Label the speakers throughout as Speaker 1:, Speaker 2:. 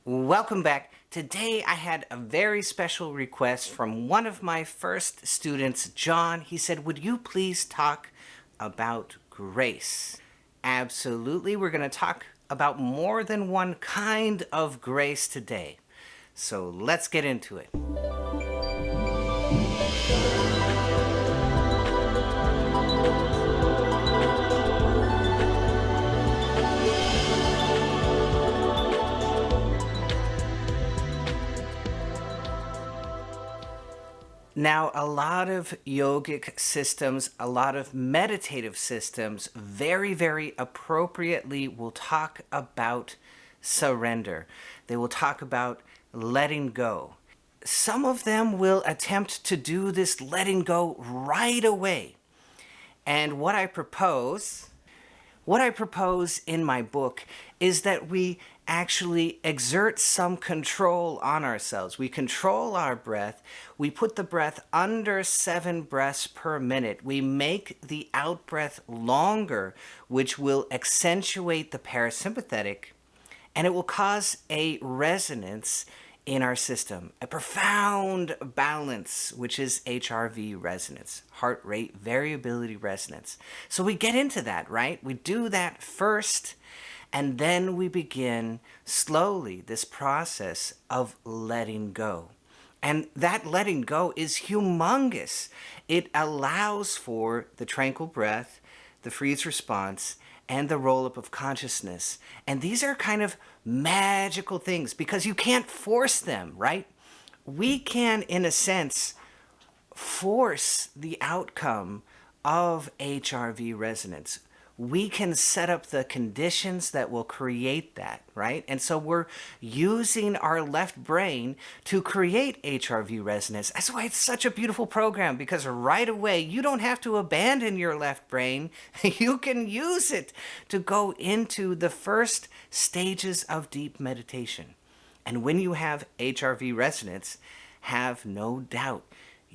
Speaker 1: Welcome back. Today I had a very special request from one of my first students, John. He said, would you please talk about grace? Absolutely. We're going to talk about more than one kind of grace today. So let's get into it. Now, a lot of yogic systems, a lot of meditative systems, very appropriately will talk about surrender. They will talk about letting go. Some of them will attempt to do this letting go right away. And what I propose in my book is that we actually exert some control on ourselves. We control our breath. We put the breath under 7 breaths per minute. We make the out breath longer, which will accentuate the parasympathetic, and it will cause a resonance in our system, a profound balance, which is HRV resonance, heart rate variability resonance. So we get into that, right? We do that first, and then we begin slowly this process of letting go. And that letting go is humongous. It allows for the tranquil breath, the freeze response, and the roll-up of consciousness. And these are kind of magical things because you can't force them, right? We can, in a sense, force the outcome of HRV resonance. We can set up the conditions that will create that, right? And so we're using our left brain to create HRV resonance. That's why it's such a beautiful program, because right away you don't have to abandon your left brain. You can use it to go into the first stages of deep meditation. And when you have HRV resonance, have no doubt,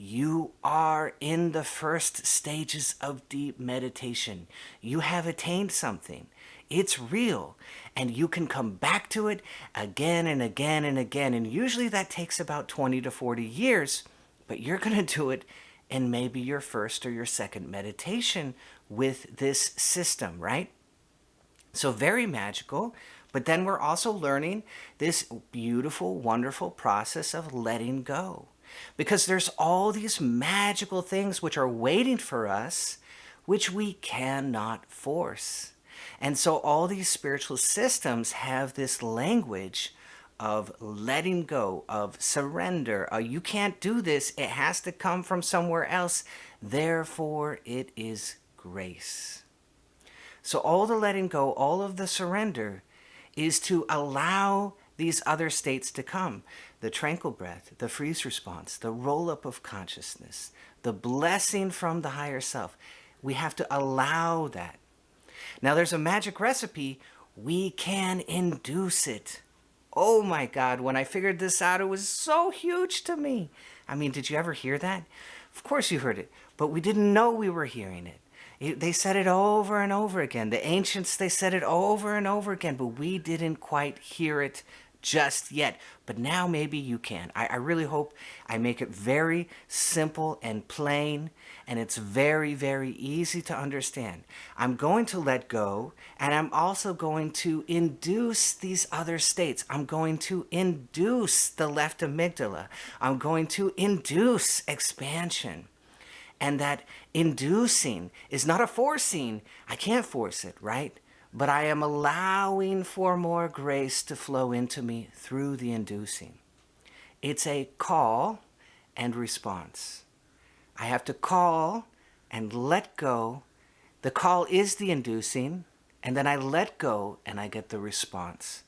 Speaker 1: you are in the first stages of deep meditation. You have attained something. It's real. And you can come back to it again and again and again. And usually that takes about 20 to 40 years. But you're going to do it in maybe your first or your second meditation with this system, right? So very magical. But then we're also learning this beautiful, wonderful process of letting go. Because there's all these magical things which are waiting for us, which we cannot force. And so all these spiritual systems have this language of letting go, of surrender. You can't do this. It has to come from somewhere else. Therefore, it is grace. So all the letting go, all of the surrender is to allow these other states to come. The tranquil breath, the freeze response, the roll-up of consciousness, the blessing from the higher self. We have to allow that. Now there's a magic recipe. We can induce it. Oh my God, when I figured this out, it was so huge to me. I mean, did you ever hear that? Of course you heard it, but we didn't know we were hearing it. They said it over and over again. The ancients, they said it over and over again, but we didn't quite hear it just yet. But now maybe you can. I really hope I make it very simple and plain, and it's very easy to understand. I'm going to let go, and I'm also going to induce these other states. I'm going to induce the left amygdala. I'm going to induce expansion. And that inducing is not a forcing. I can't force it, right? But I am allowing for more grace to flow into me through the inducing. It's a call and response. I have to call and let go. The call is the inducing, and then I let go and I get the response.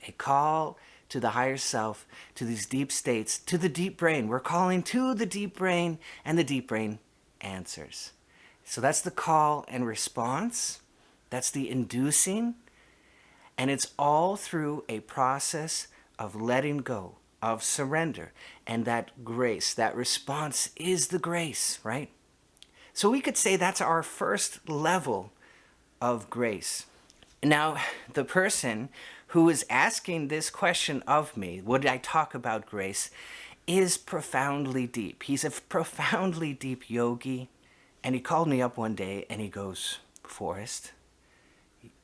Speaker 1: A call to the higher self, to these deep states, to the deep brain. We're calling to the deep brain, and the deep brain answers. So that's the call and response. That's the inducing. And it's all through a process of letting go, of surrender. And that grace, that response is the grace, right? So we could say that's our first level of grace. Now, the person who is asking this question of me, would I talk about grace, is profoundly deep. He's a profoundly deep yogi. And he called me up one day and he goes, Forrest,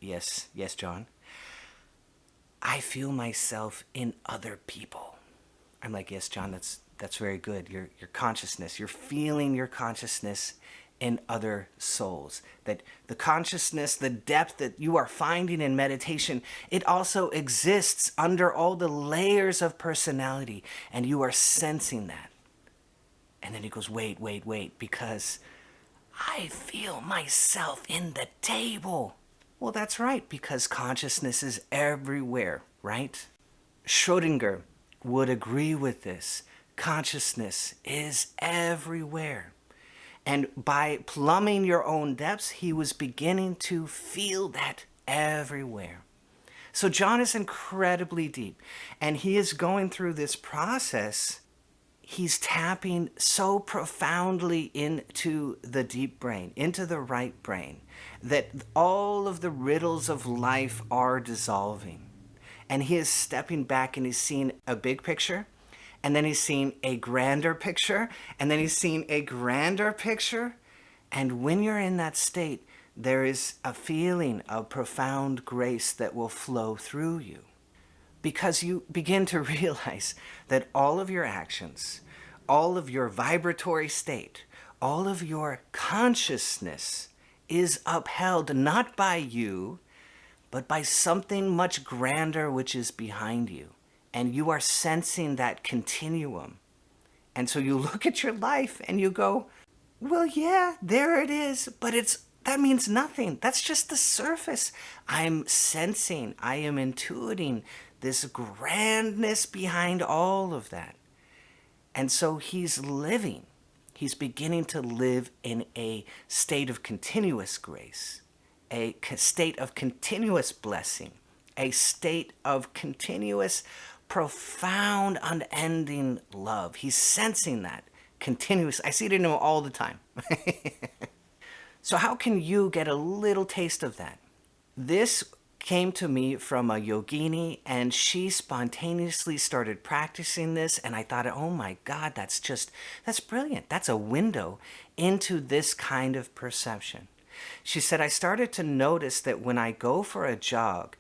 Speaker 1: yes, John, I feel myself in other people. I'm like, yes, John, that's very good. Your consciousness, you're feeling your consciousness in other souls. That the consciousness, the depth that you are finding in meditation, it also exists under all the layers of personality, and you are sensing that. And then he goes, wait, because I feel myself in the table. Well, that's right, because consciousness is everywhere, right? Schrödinger would agree with this. Consciousness is everywhere. And by plumbing your own depths, he was beginning to feel that everywhere. So John is incredibly deep, and he is going through this process. He's tapping so profoundly into the deep brain, into the right brain, that all of the riddles of life are dissolving. And he is stepping back and he's seeing a big picture, and then he's seeing a grander picture, and then he's seeing a grander picture. And when you're in that state, there is a feeling of profound grace that will flow through you. Because you begin to realize that all of your actions, all of your vibratory state, all of your consciousness is upheld not by you, but by something much grander which is behind you. And you are sensing that continuum. And so you look at your life and you go, well, yeah, there it is, but that means nothing. That's just the surface. I'm sensing, I am intuiting this grandness behind all of that. And so he's beginning to live in a state of continuous grace, a state of continuous blessing, a state of continuous, profound, unending love. He's sensing that continuous. I see it in him all the time. So how can you get a little taste of that? This came to me from a yogini, and she spontaneously started practicing this, and I thought, oh my God, that's brilliant. That's a window into this kind of perception. She said, I started to notice that when I go for a jog,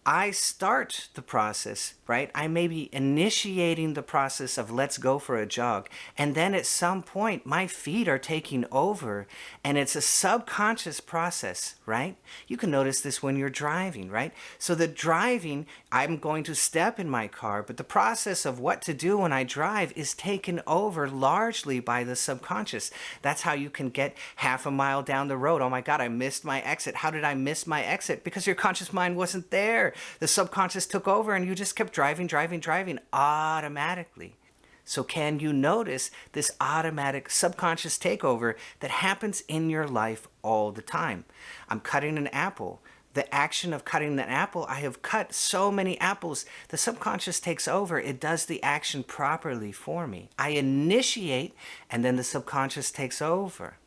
Speaker 1: I start the process, right? I may be initiating the process of let's go for a jog. And then at some point, my feet are taking over, and it's a subconscious process, right? You can notice this when you're driving, right? So the driving, I'm going to step in my car, but the process of what to do when I drive is taken over largely by the subconscious. That's how you can get half a mile down the road. Oh my God, I missed my exit. How did I miss my exit? Because your conscious mind wasn't there. The subconscious took over and you just kept driving automatically. So can you notice this automatic subconscious takeover that happens in your life all the time? I'm cutting an apple. The action of cutting the apple, I have cut so many apples. The subconscious takes over. It does the action properly for me. I initiate, and then the subconscious takes over.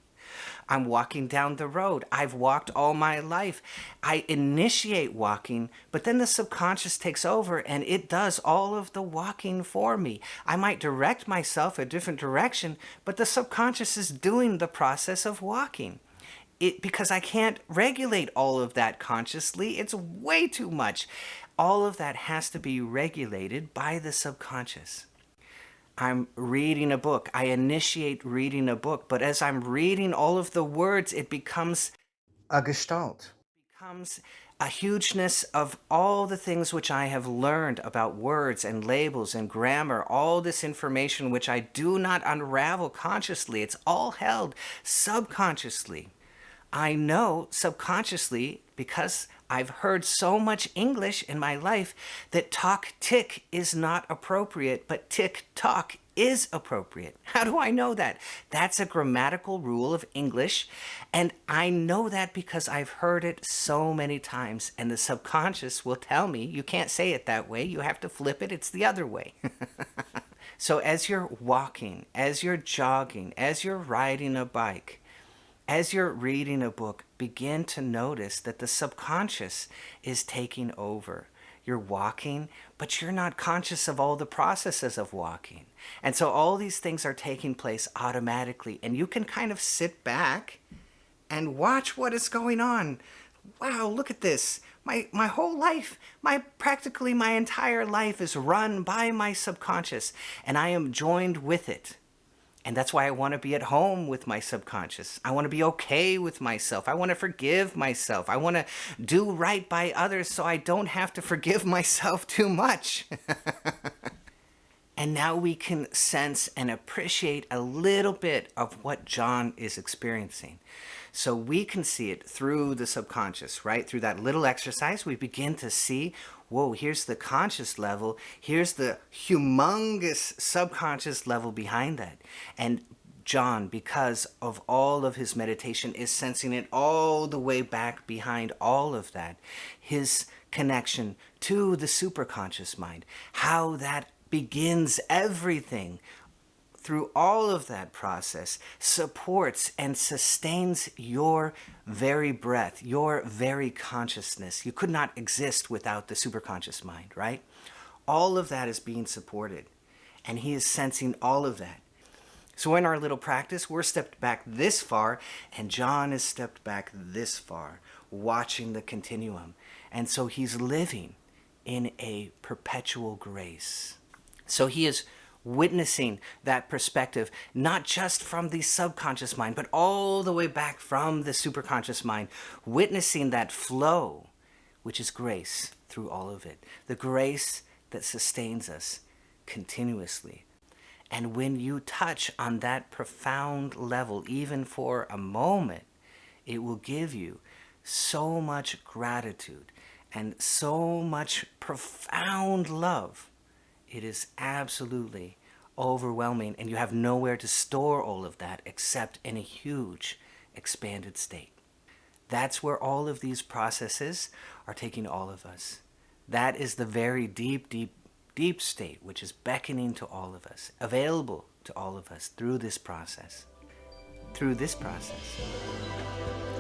Speaker 1: I'm walking down the road. I've walked all my life. I initiate walking, but then the subconscious takes over and it does all of the walking for me. I might direct myself a different direction, but the subconscious is doing the process of walking. Because I can't regulate all of that consciously. It's way too much. All of that has to be regulated by the subconscious. I'm reading a book. I initiate reading a book, but as I'm reading all of the words, it becomes a gestalt. It becomes a hugeness of all the things which I have learned about words and labels and grammar, all this information which I do not unravel consciously. It's all held subconsciously. I know subconsciously, because I've heard so much English in my life, that talk tick is not appropriate, but tick talk is appropriate. How do I know that? That's a grammatical rule of English, and I know that because I've heard it so many times, and the subconscious will tell me, you can't say it that way, you have to flip it, it's the other way. So as you're walking, as you're jogging, as you're riding a bike, as you're reading a book, begin to notice that the subconscious is taking over. you're walking, but you're not conscious of all the processes of walking. And so all these things are taking place automatically, and you can kind of sit back and watch what is going on. Wow, look at this. My whole life, practically my entire life is run by my subconscious, and I am joined with it. And that's why I want to be at home with my subconscious. I want to be okay with myself. I want to forgive myself. I want to do right by others so I don't have to forgive myself too much. And now we can sense and appreciate a little bit of what John is experiencing. So we can see it through the subconscious, right? Through that little exercise, we begin to see, whoa, here's the conscious level. Here's the humongous subconscious level behind that. And John, because of all of his meditation, is sensing it all the way back behind all of that. His connection to the superconscious mind, how that begins everything through all of that process, supports and sustains your very breath, your very consciousness. You could not exist without the superconscious mind, right? All of that is being supported, and he is sensing all of that. So in our little practice, we're stepped back this far, and John is stepped back this far, watching the continuum. And so he's living in a perpetual grace. So he is witnessing that perspective, not just from the subconscious mind, but all the way back from the superconscious mind, witnessing that flow, which is grace through all of it. The grace that sustains us continuously. And when you touch on that profound level, even for a moment, it will give you so much gratitude and so much profound love. It is absolutely overwhelming, and you have nowhere to store all of that except in a huge expanded state. That's where all of these processes are taking all of us. That is the very deep, deep, deep state which is beckoning to all of us, available to all of us through this process.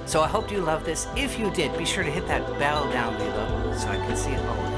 Speaker 1: So I hope you love this. If you did, be sure to hit that bell down below so I can see it all.